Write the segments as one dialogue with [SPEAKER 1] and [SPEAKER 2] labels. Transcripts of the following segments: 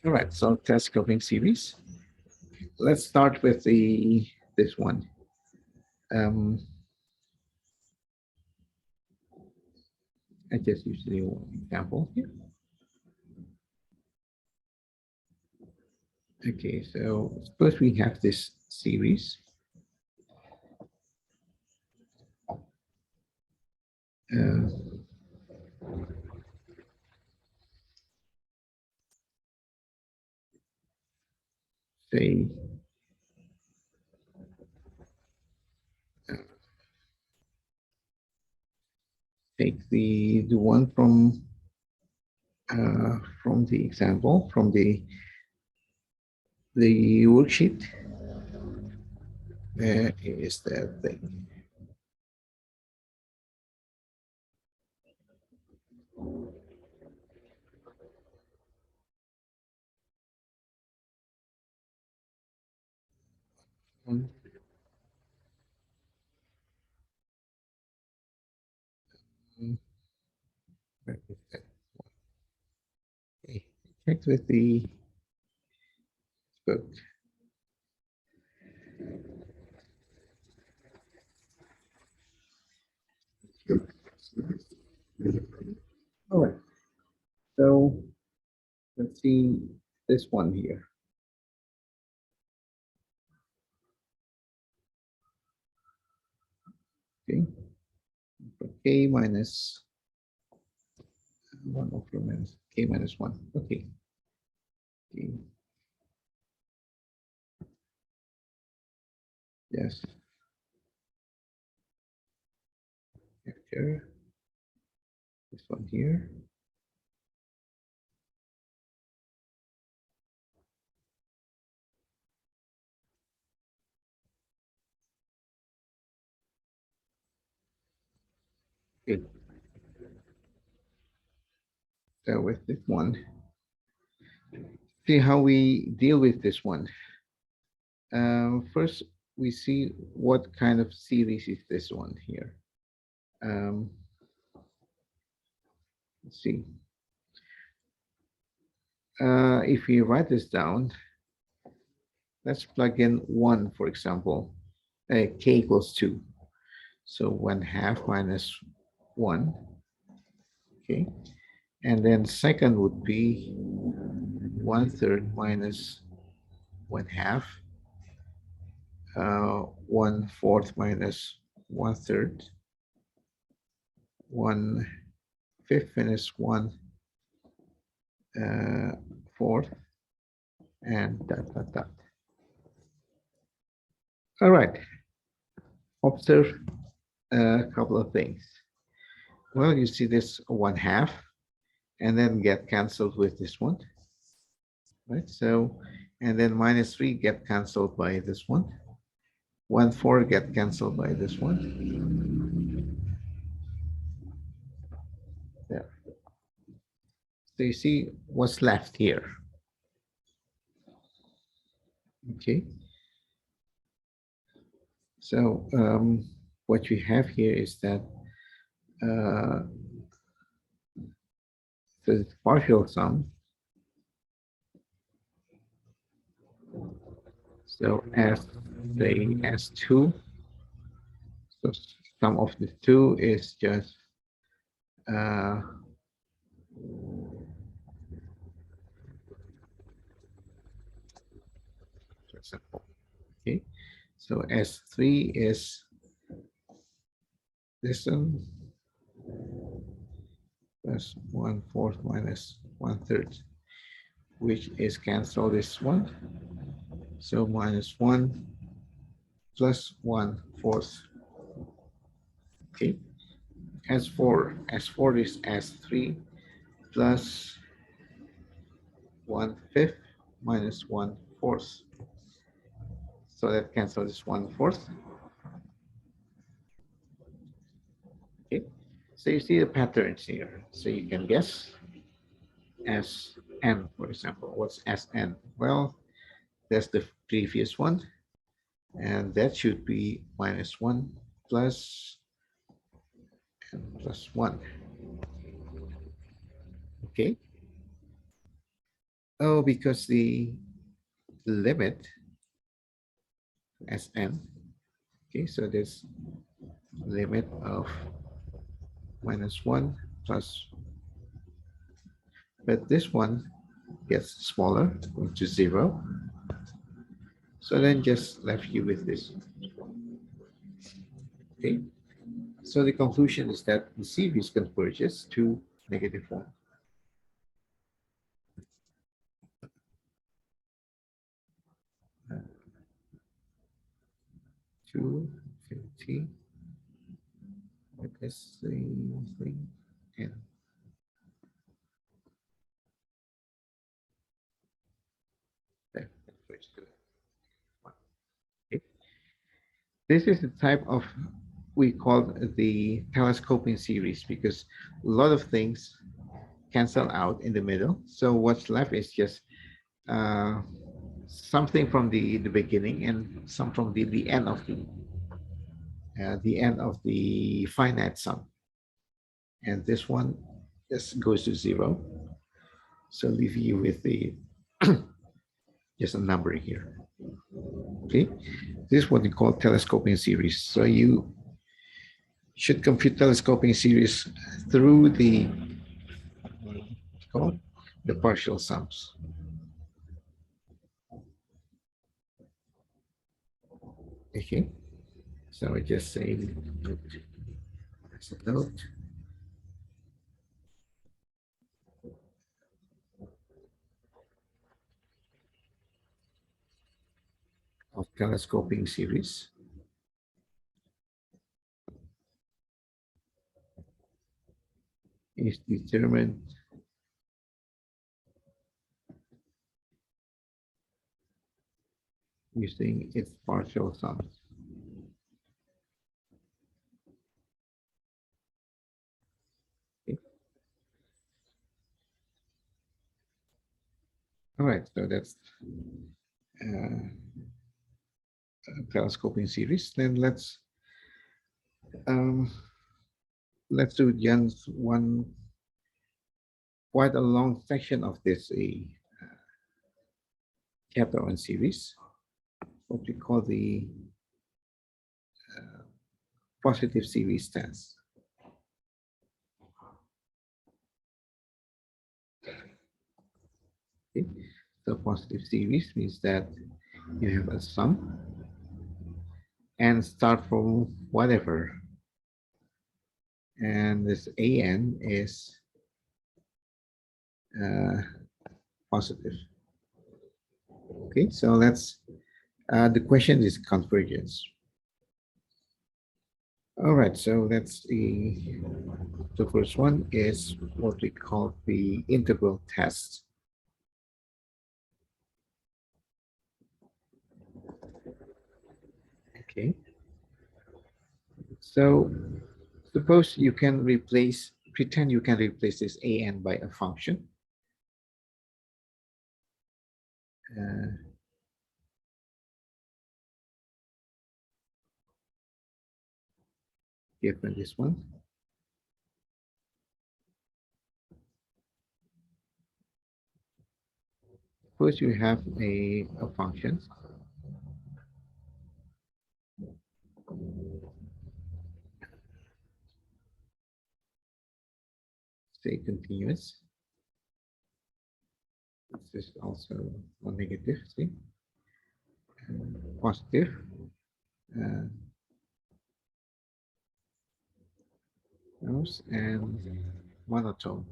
[SPEAKER 1] All right, so test coping series. Let's start with this one. Um, I just use the one example here. Okay, so first we have this series. Uh, say uh, take the one from the example from the worksheet. Is that thing? Um, where is that? Okay, check with the book. All right, so let's see this one here. Okay, k minus 1 over minus k minus 1. Okay. Okay. Yes. After this one here. Good. So with this one, see how we deal with this one. First, we see what kind of series is this one here. Um, let's see. If we write this down, let's plug in 1, for example. K equals 2. So 1/2 minus 1. Okay. And then second would be 1/3 minus 1/2. 1/4 minus 1/3. 1/5 minus 1/4. And dot, dot, dot. All right. Observe a couple of things. Well, you see this 1/2 and then get canceled with this one, right? So, and then -3 get canceled by this one. 1/4 get canceled by this one. There. So you see what's left here. Okay. So what we have here is that uh, the partial sum. So as say as 2, so sum of the two is just uh, for example, okay. So S3 is this one plus 1/4 minus 1/3, which is cancel this one. So -1 plus 1/4. Okay. S4 is S3 plus 1/5 minus 1/4. So that cancels this 1/4. Okay. So you see the patterns here. So you can guess Sn, for example. What's Sn? Well, that's the previous one. And that should be -1 plus and plus 1. Okay. Oh, because the limit Sn, okay, so this limit of -1 plus, but this one gets smaller, going to 0. So then just left you with this. Okay. So the conclusion is that the series converges to -1. 250 with this thing and that converges to 1. Okay. This is the type of we call the telescoping series because a lot of things cancel out in the middle. So what's left is just uh, something from the beginning and some from the end of the finite sum. And this one just goes to 0. So leave you with the just a number here. Okay, this is what we call telescoping series. So you should compute telescoping series through the called the partial sums. Okay, so I just say as a note. Of telescoping series is determined using its partial sums. Okay. All right, so that's uh, telescoping series. Then um, let's do Jan's one quite a long section of this chapter on series, what we call the positive series test. Okay. So positive series means that you have a sum and start from whatever. And this an is positive. Okay, so the question is convergence. All right, so the first one is what we call the integral test. Okay, so suppose you can pretend you can replace this an by a function. Given this one. First, you have a function. Say continuous. This is also a negative, see? Positive. Uh, and monotone.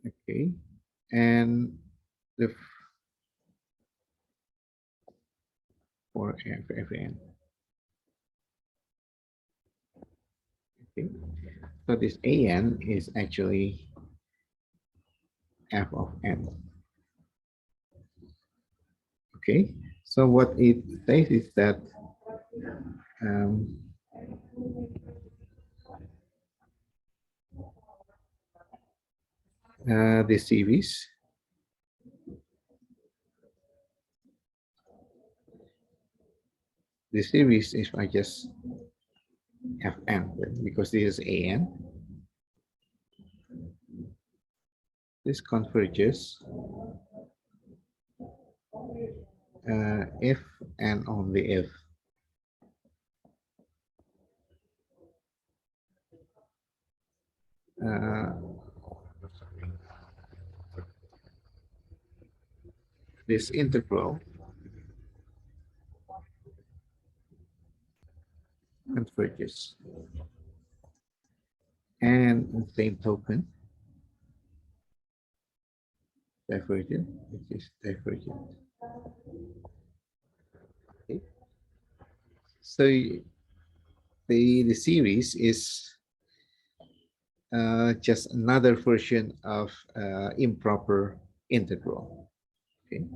[SPEAKER 1] Okay. And the for every n. Okay. So this an is actually f of n. Okay. So what it says is that um, the series if I just Fn, because this is An. This converges if and only if this integral converges. And in the same token, divergent, which is divergent. Okay. So the series is just another version of improper integral. Okay.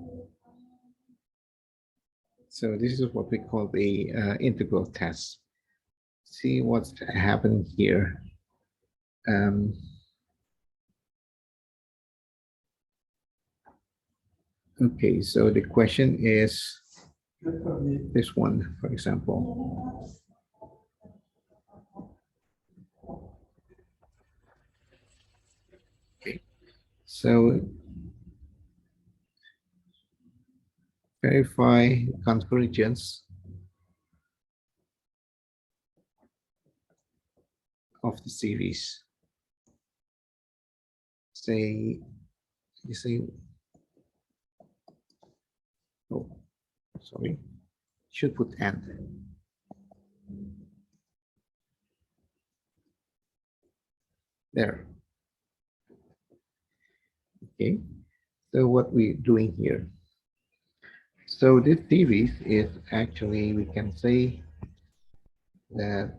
[SPEAKER 1] So this is what we call the integral test. See what's happening here. Okay, so the question is this one, for example. Okay, so verify convergence of the series. Say, you say, oh, sorry, should put and. There. Okay, so what we're doing here. So this series is actually, we can say that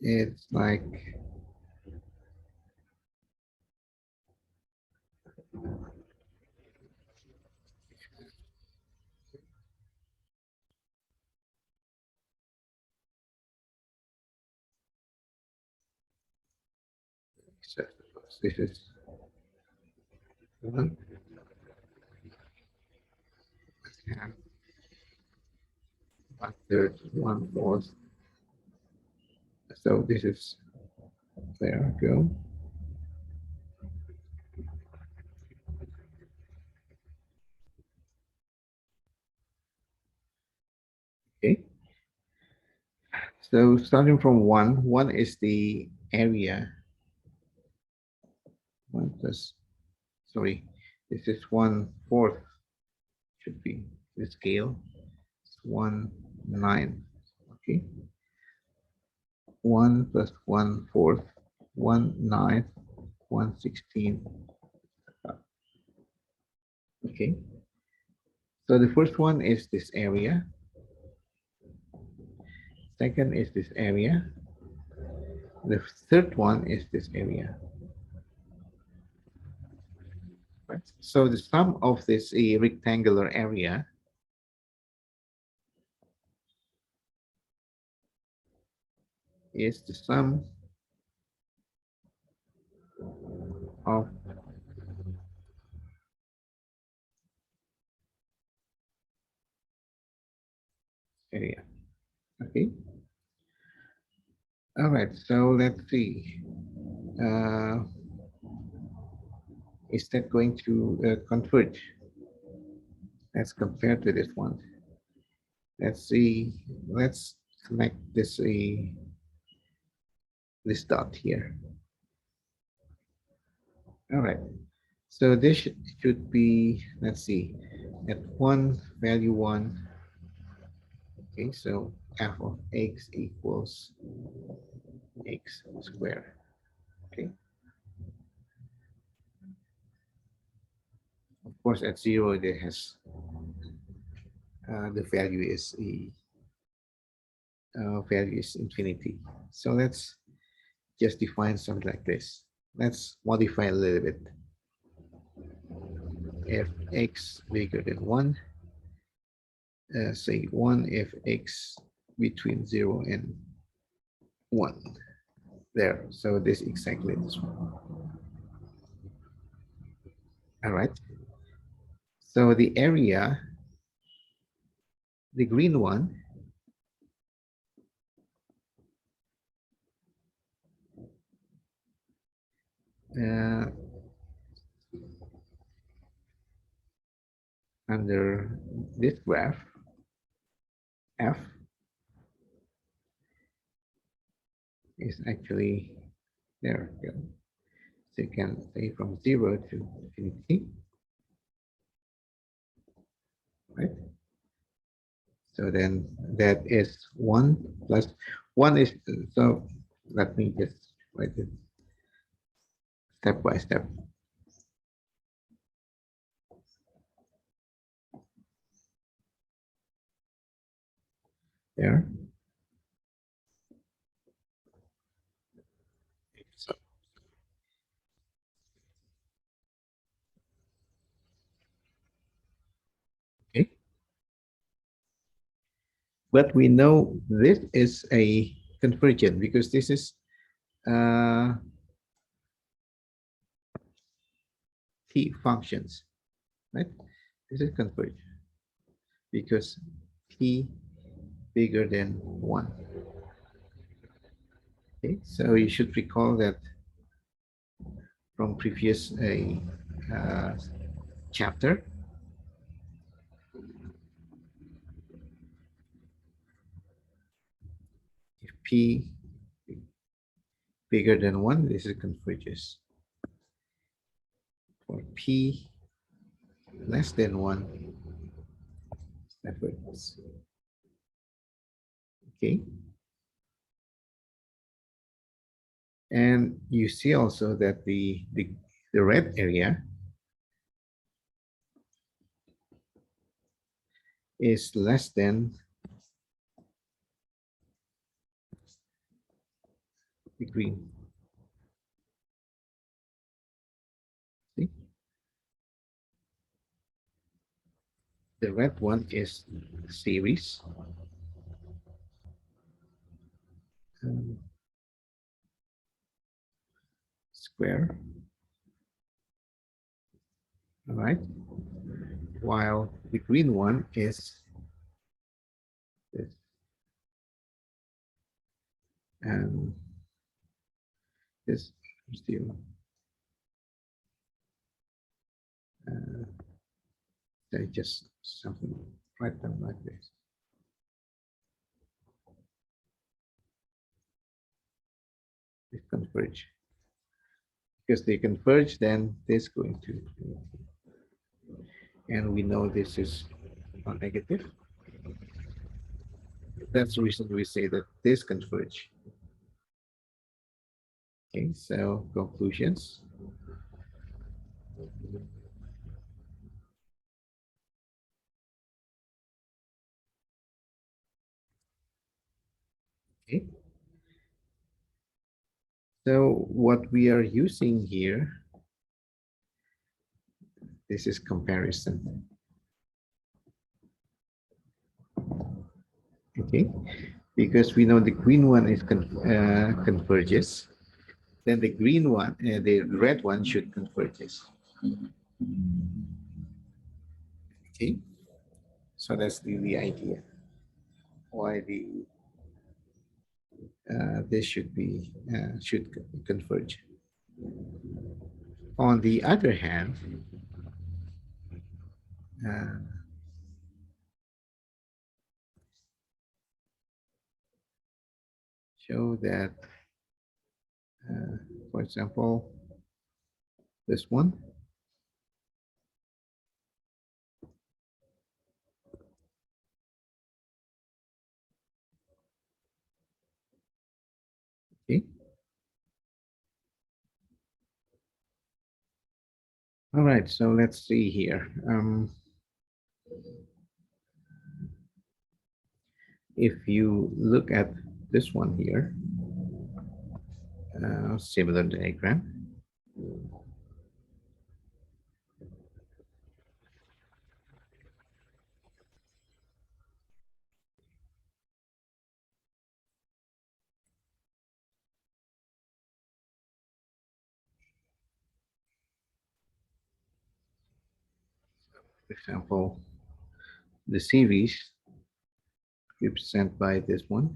[SPEAKER 1] it's like this is 1 half, 1/3, 1/4. So this is, there we go. Okay. So starting from 1 is the area. 1 plus, sorry, this is 1/4, should be the scale. It's 1/9. Okay. 1 plus 1/4, 1/9, 1/16. Okay. So the first one is this area. Second is this area. The third one is this area. Right. So the sum of this rectangular area is the sum of area. Okay. All right. So let's see. Is that going to converge? Let's compare to this one. Let's see. Let's connect this this dot here. All right. So this should be, let's see, at 1, value 1. Okay, so f of x equals x squared. Okay. Of course, at 0, it has the value is infinity. So let's just define something like this. Let's modify a little bit. If x bigger than 1, say 1 if x between 0 and 1. There. So this exactly this one. All right. So the area, the green one, uh, under this graph, f is actually there. We go. So you can say from 0 to infinity, right? So then that is 1 plus 1 is, so let me just write it step by step. There. So, okay. But we know this is a convergent because this is uh, t functions, right? This is convergent because t bigger than 1. Okay, so you should recall that from previous chapter. If p bigger than 1, this is converges. For p less than 1, diverges. Okay. And you see also that the red area is less than the green. See? The red one is series. um, Square. All right. While the green one is this. And this still they just something write them like this. They converge. Because they converge, then this going to, and we know this is not negative. That's the reason we say that this converge. Okay, so conclusions. Okay, so what we are using here, this is comparison. Okay, because we know the green one is converges, then the green one, the red one should converges. Okay, so that's the idea. Why this should converge. On the other hand, uh, show that, for example, this one. Okay. All right, so let's see here. If you look at this one here, similar diagram. For example, the series represented by this one.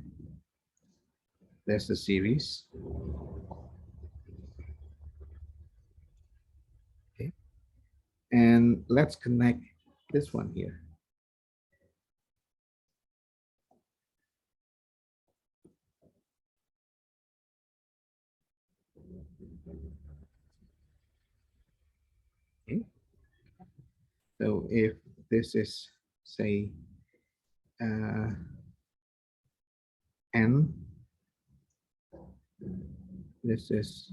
[SPEAKER 1] That's the series. then let's connect this one here. Okay. So if this is, say, n, this is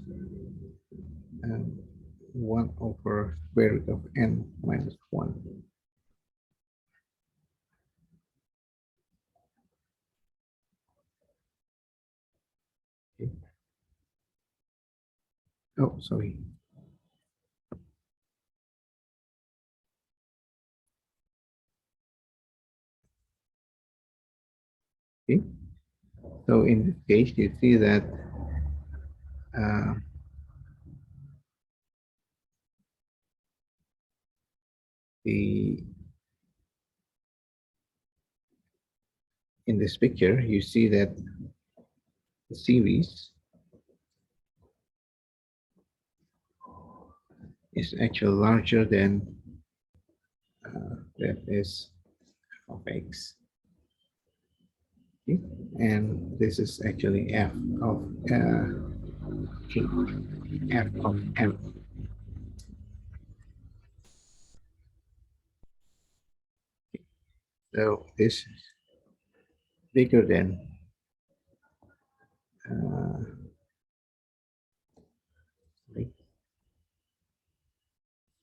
[SPEAKER 1] 1 over square root of n minus 1. Okay. Oh, sorry. Okay. So in this case, you see that the in this picture, you see that the series is actually larger than that is of x. Okay. And this is actually f of g, f of m. So this is bigger than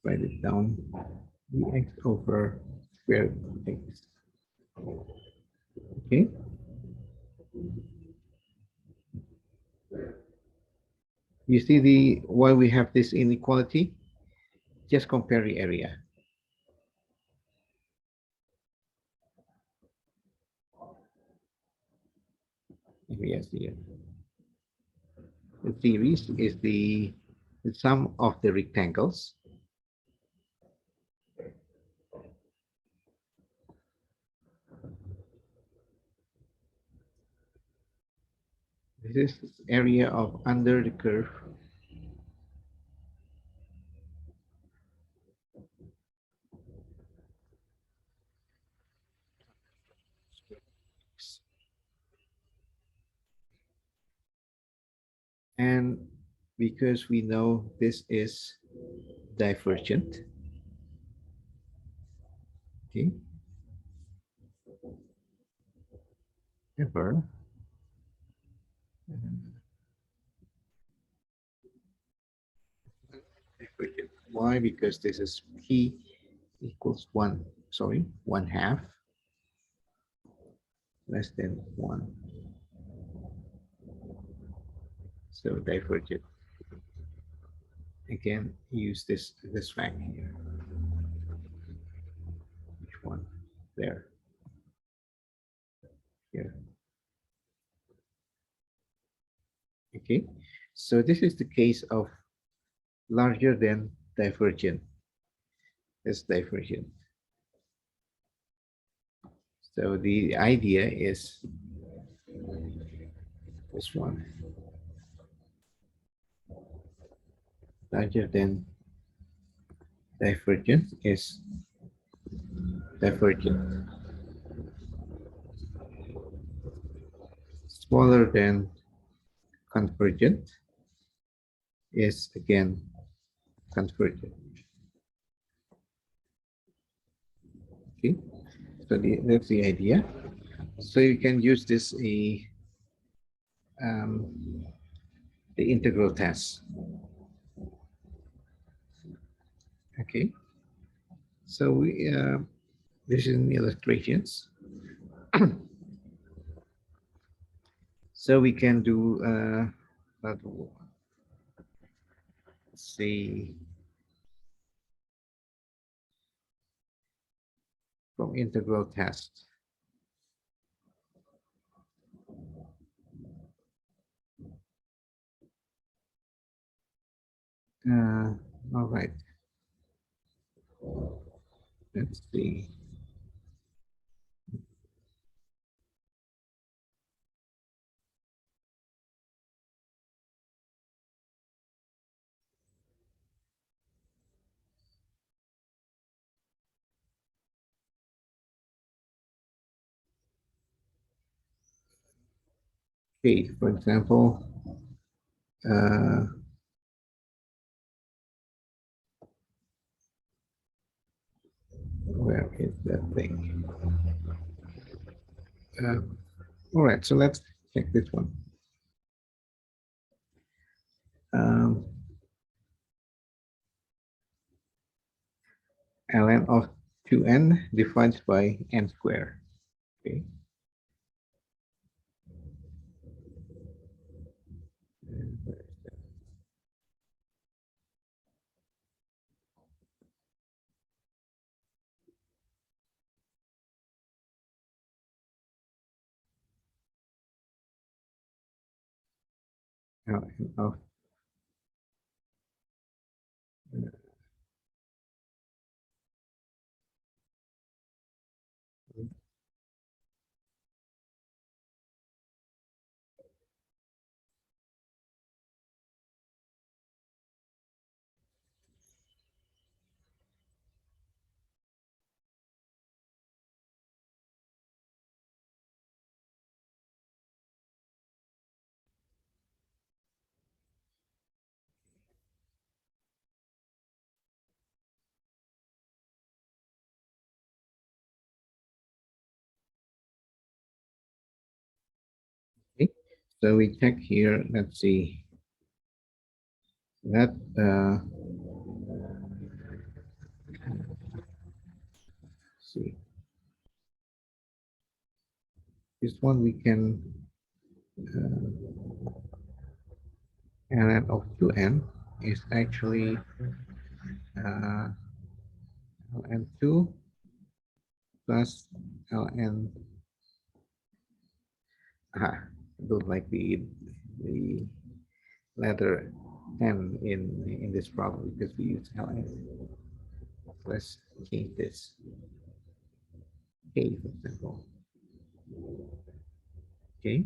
[SPEAKER 1] write it down, dx over square root of x. Okay. You see why we have this inequality? Just compare the area. Yes, here. The series is the sum of the rectangles. This is area of under the curve. And because we know this is divergent, okay, ever, divergent. Why? Because this is p equals 1, sorry, 1/2 less than 1. So divergent. Again, use this fact here. Which one? There. Here. Okay. So this is the case of larger than divergent. It's divergent. So the idea is this one. Larger than divergent is divergent. Smaller than convergent is again convergent. Okay, so that's the idea. So you can use this the integral test. Okay, so we this is in illustrations. So we can do let's see from integral test. All right. Let's see. Okay, for example, where is that thing? All right, so let's check this one. Ln of 2n divided by n squared. Okay. Ln of okay. So we check here. Let's see that. See this one we can ln of 2n is actually ln2 plus ln. I don't like the letter n in this problem because we use ln. Let's change this k, for example. Okay.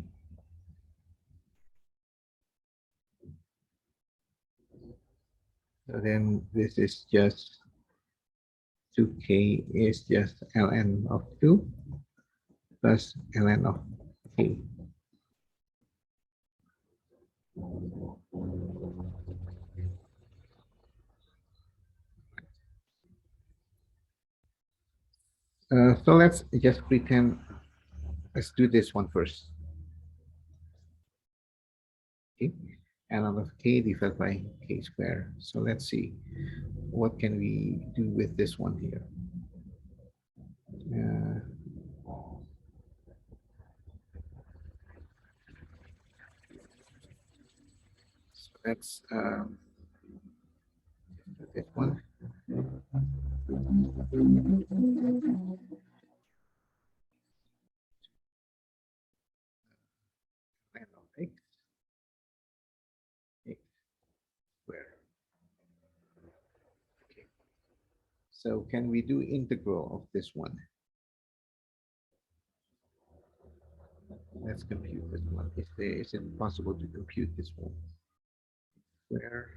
[SPEAKER 1] So then this is just 2k is just ln of 2 plus ln of k. So let's just pretend, let's do this one first. Okay, ln of k divided by k squared. So let's see, what can we do with this one here? So let's do this one. Ln of x squared. Okay. So can we do integral of this one? Let's compute this one. Is it possible to compute this one? Where?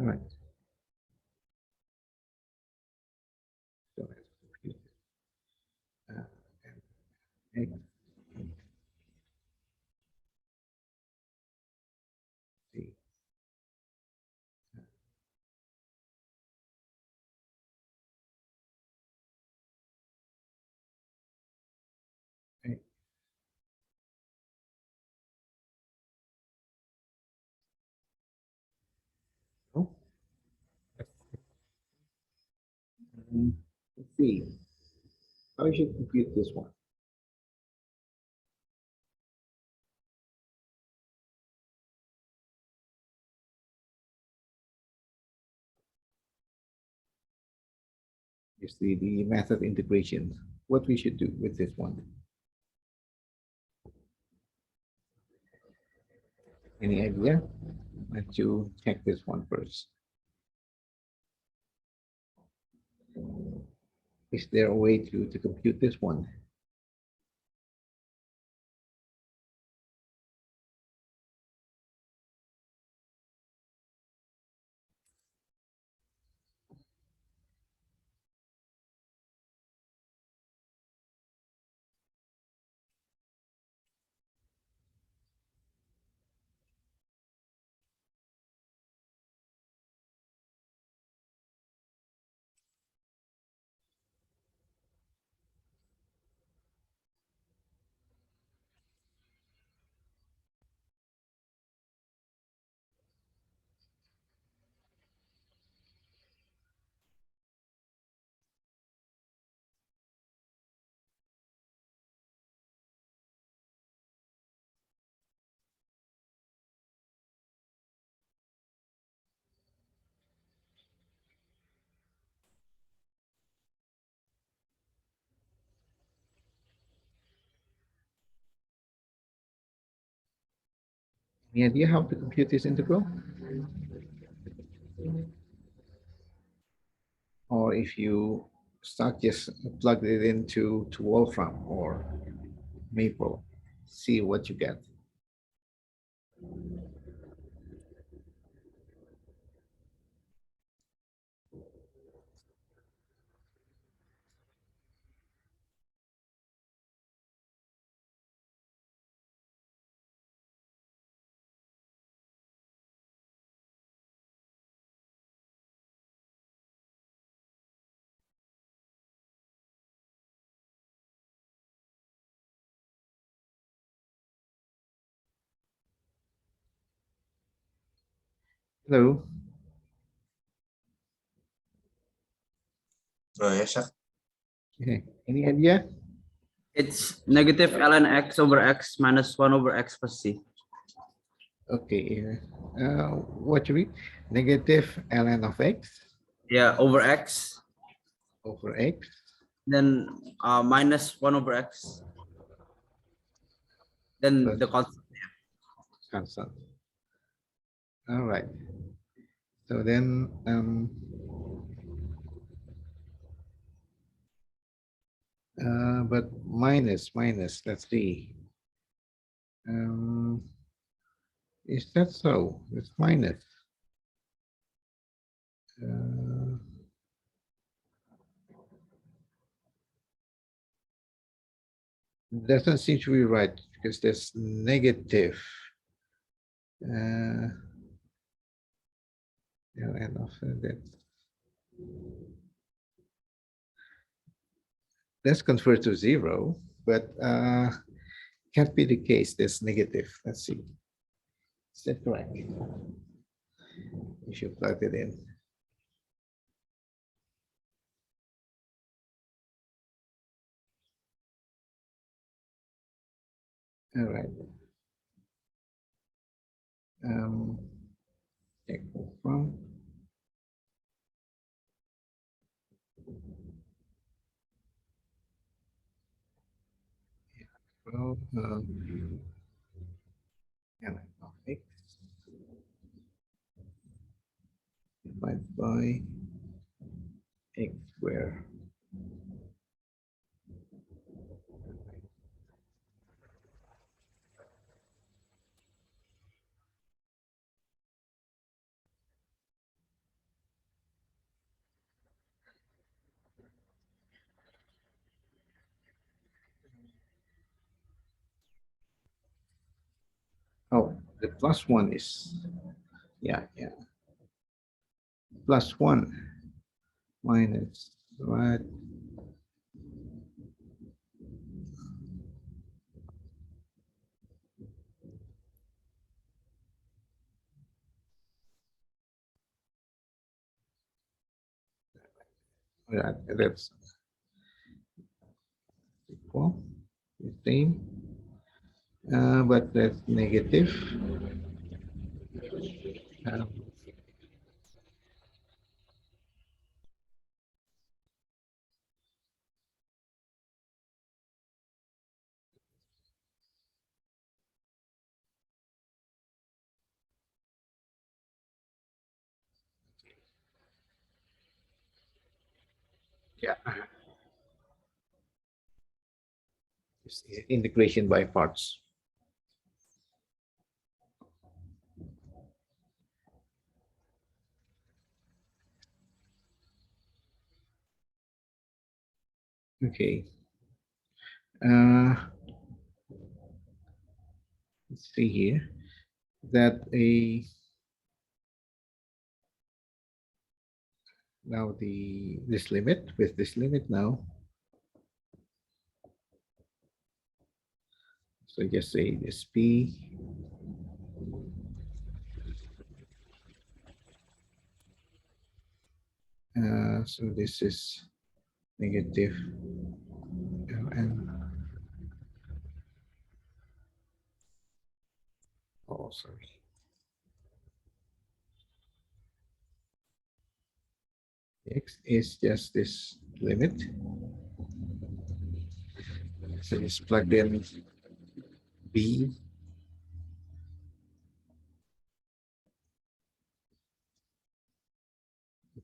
[SPEAKER 1] All right. So let's compute it. X, C, X. Oh, let's see. How you should compute this one? Is the method integration. What we should do with this one? Any idea? Let's you check this one first. Is there a way to compute this one? Any idea how to compute this integral? Or if you start just plug it into Wolfram or Maple, see what you get. Hello.
[SPEAKER 2] Yes, sir.
[SPEAKER 1] Okay. Any idea?
[SPEAKER 3] It's negative ln x over x minus 1 over x plus c.
[SPEAKER 1] Okay. What you read? Negative ln of x
[SPEAKER 3] Yeah, over x,
[SPEAKER 1] over x.
[SPEAKER 3] then minus 1 over x. Then
[SPEAKER 1] Plus
[SPEAKER 3] the constant.
[SPEAKER 1] constant. All right. So then, but minus, let's see. Is that so? It's minus. Doesn't seem to be right because there's negative. And of that. That's converted to 0, but can't be the case. There's negative. Let's see. Is that correct? You should plug it in. All right. Check from. Well, and of x divided by x squared. Oh, the plus 1 is, yeah. Plus 1 minus, right? Yeah, that's equal, the same, but that's negative. Um, yeah, it's integration by parts. Okay. Let's see here that now this limit with this limit now. So just say this p so this is negative and oh sorry. X is just this limit. So just plug in b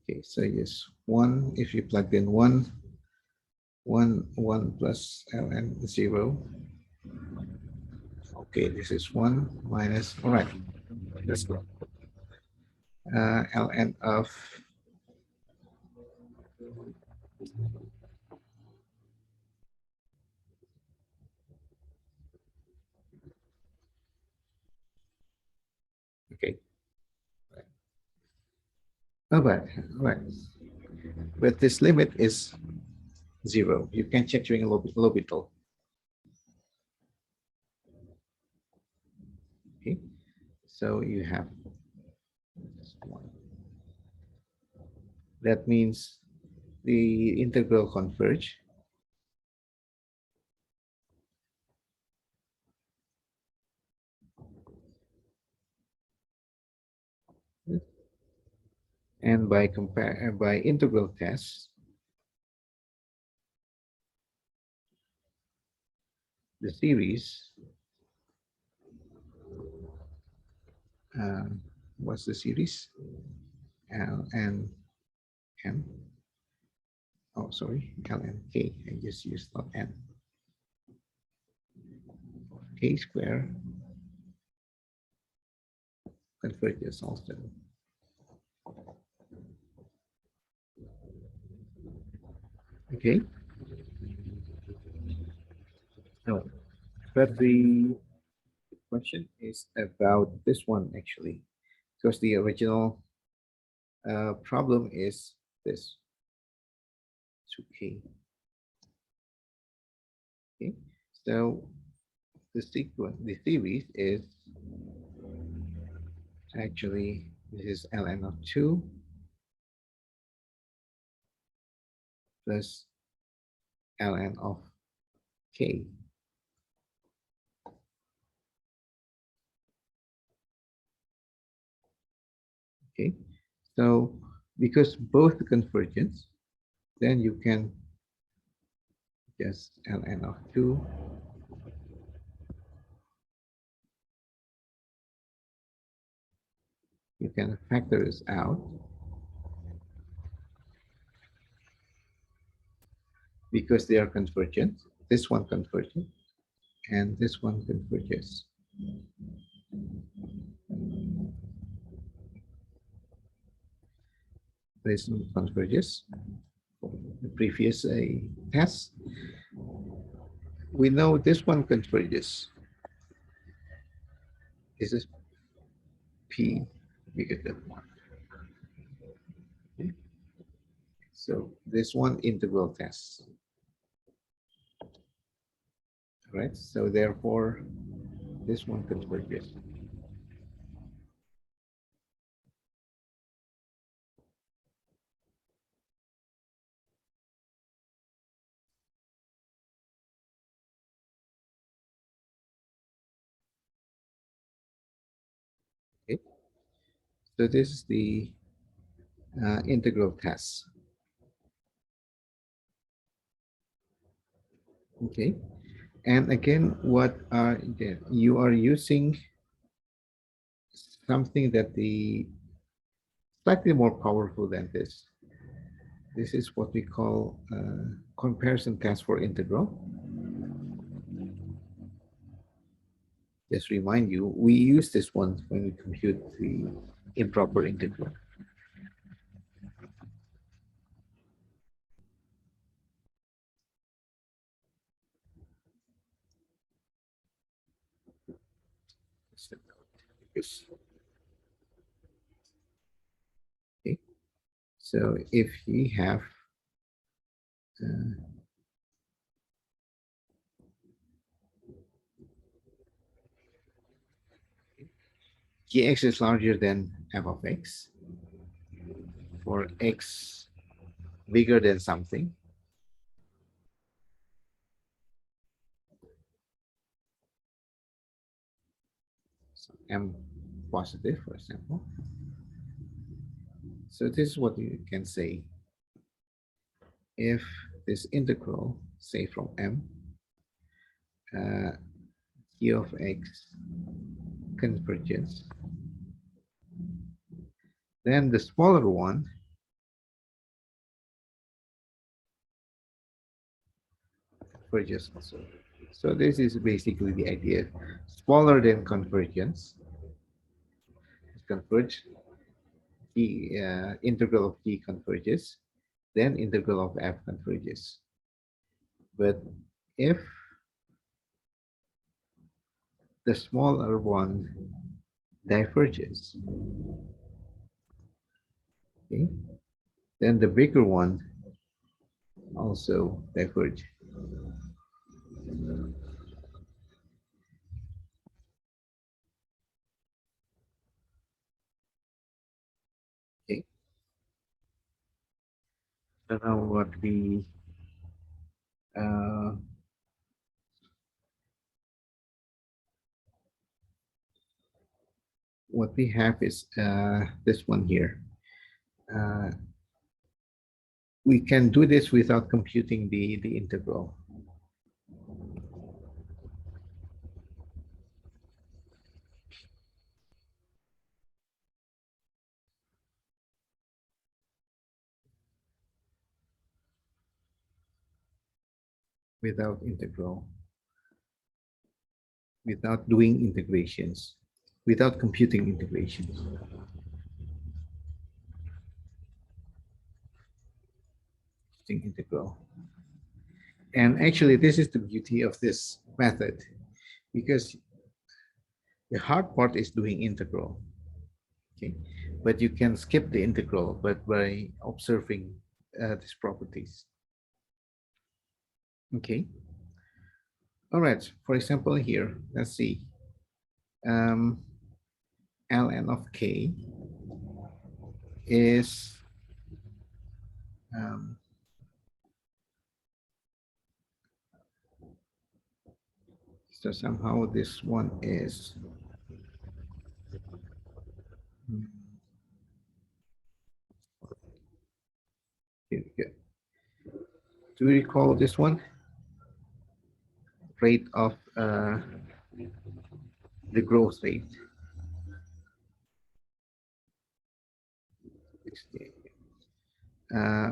[SPEAKER 1] Okay, so yes, 1, if you plugged in 1, 1 plus ln 0. Okay, this is 1 minus, all right, let's go. Ln of okay. All right, all right. But this limit is 0. You can check during L'Hopital. Okay, so you have this 1. That means the integral converge. And by integral test, the series, what's the series? L and M. Oh, sorry, L and K. I just used not N. K square converges also. Okay. No, but the question is about this one actually, because the original problem is this 2K. Okay, so the sequence, the series is actually this is ln of 2 plus ln of k. Okay, so because both convergence, then you can just ln of 2 you can factor this out because they are convergent. This one convergent and this one converges. This one converges. The previous test, we know this one converges. This is P bigger than 1. Okay. So this one integral test. All right, so therefore this one converges. Okay, so this is the integral test. Okay, and again, what are you are using something that the slightly more powerful than this. This is what we call comparison test for integral. Just remind you, we use this one when we compute the improper integral. Okay. So if we have Gx is larger than f of x, for x bigger than something, so m positive, for example. So this is what you can say. If this integral, say from m, g of x converges, then the smaller one converges also. So this is basically the idea. Smaller than convergence, converge, the integral of G converges, then integral of F converges. But if the smaller one diverges, okay, then the bigger one also diverge. Okay. So now uh, what we have is this one here. Uh, we can do this without computing the integral. Without integral, without doing integrations, without computing integrations. Integral. And actually, this is the beauty of this method, because the hard part is doing integral. Okay, but you can skip the integral, but by observing these properties. Okay. All right. For example, here, let's see. Ln of k is so somehow this one is here we go. Do you recall this one? Rate of the growth rate.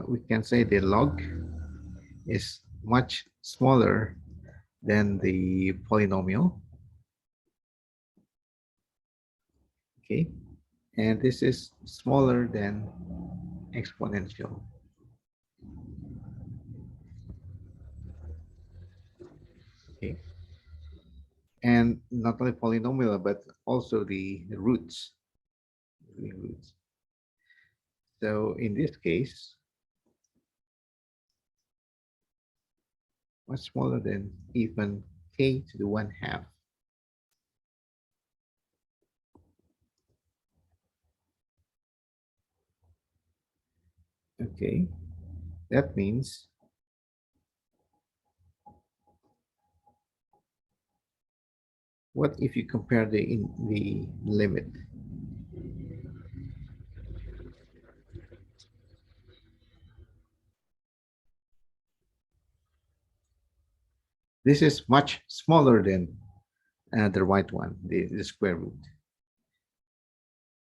[SPEAKER 1] We can say the log is much smaller than the polynomial. Okay, and this is smaller than exponential. Okay, and not only polynomial, but also the roots. So in this case, much smaller than even k to the 1/2. Okay, that means what if you compare the limit? This is much smaller than the right one, the square root.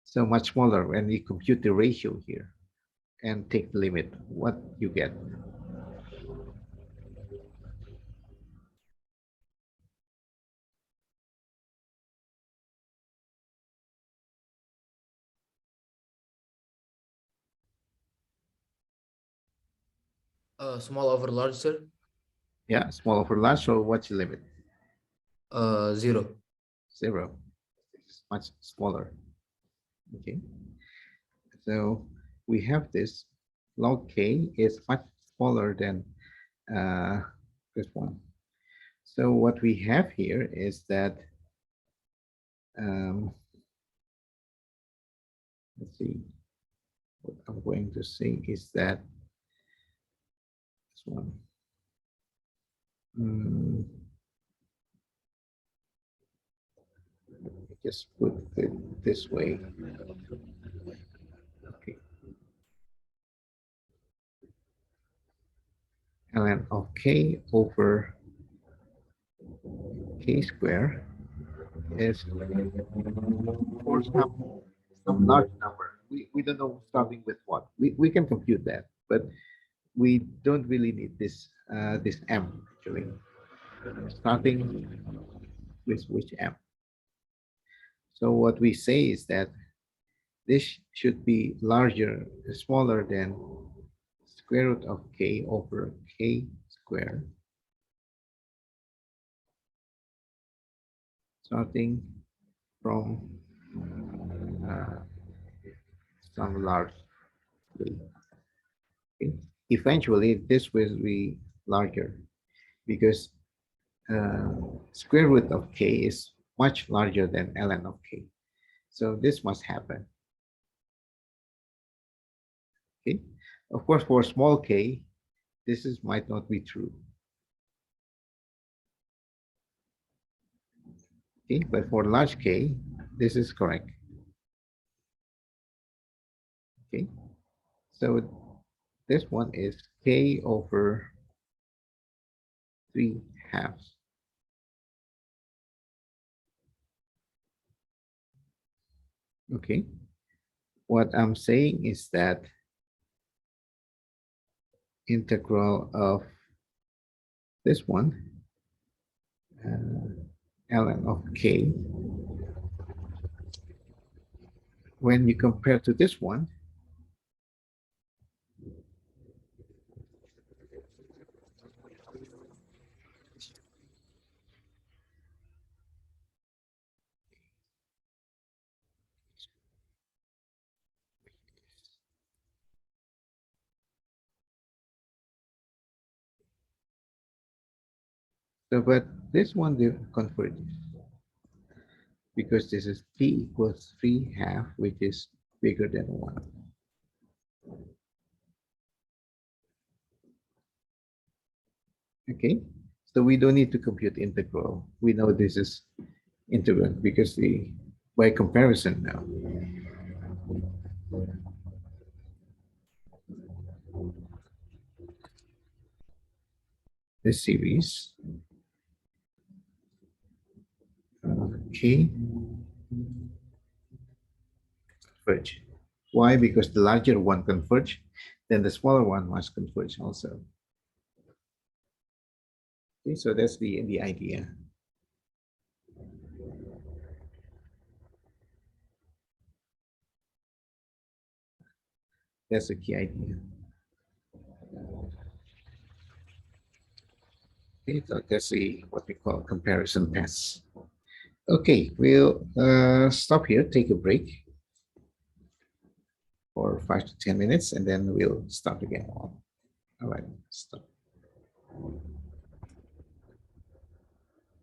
[SPEAKER 1] So much smaller when we compute the ratio here and take the limit, what you get.
[SPEAKER 2] Small over large, sir.
[SPEAKER 1] Yeah, small over large, so what's the limit?
[SPEAKER 2] 0.
[SPEAKER 1] 0. It's much smaller. Okay. So we have this log k is much smaller than this one. So what we have here is that, let's see, what I'm going to say is that this one. Just put it this way. Okay. Ln of k over k square is for some large number. We don't know starting with what. We can compute that, but we don't really need this this m actually, starting with which m. So what we say is that this should be larger, smaller than square root of k over k squared, starting from some large k. Okay. Eventually, this will be larger because square root of k is much larger than ln of k. So this must happen. Okay. Of course, for small k, this is might not be true. Okay, but for large k, this is correct. Okay, so this one is k over 3/2. Okay, what I'm saying is that integral of this one, ln of k, when you compare to this one, so but this one converges because this is t equals 3/2, which is bigger than 1. Okay, so we don't need to compute integral. We know this is integral because by comparison now. This series, okay, converge. Why? Because the larger one converge, then the smaller one must converge also. Okay, so that's the idea. That's the key idea. Okay, so that's what we call comparison tests. Okay, we'll stop here, take a break for 5 to 10 minutes, and then we'll start again. All right, stop.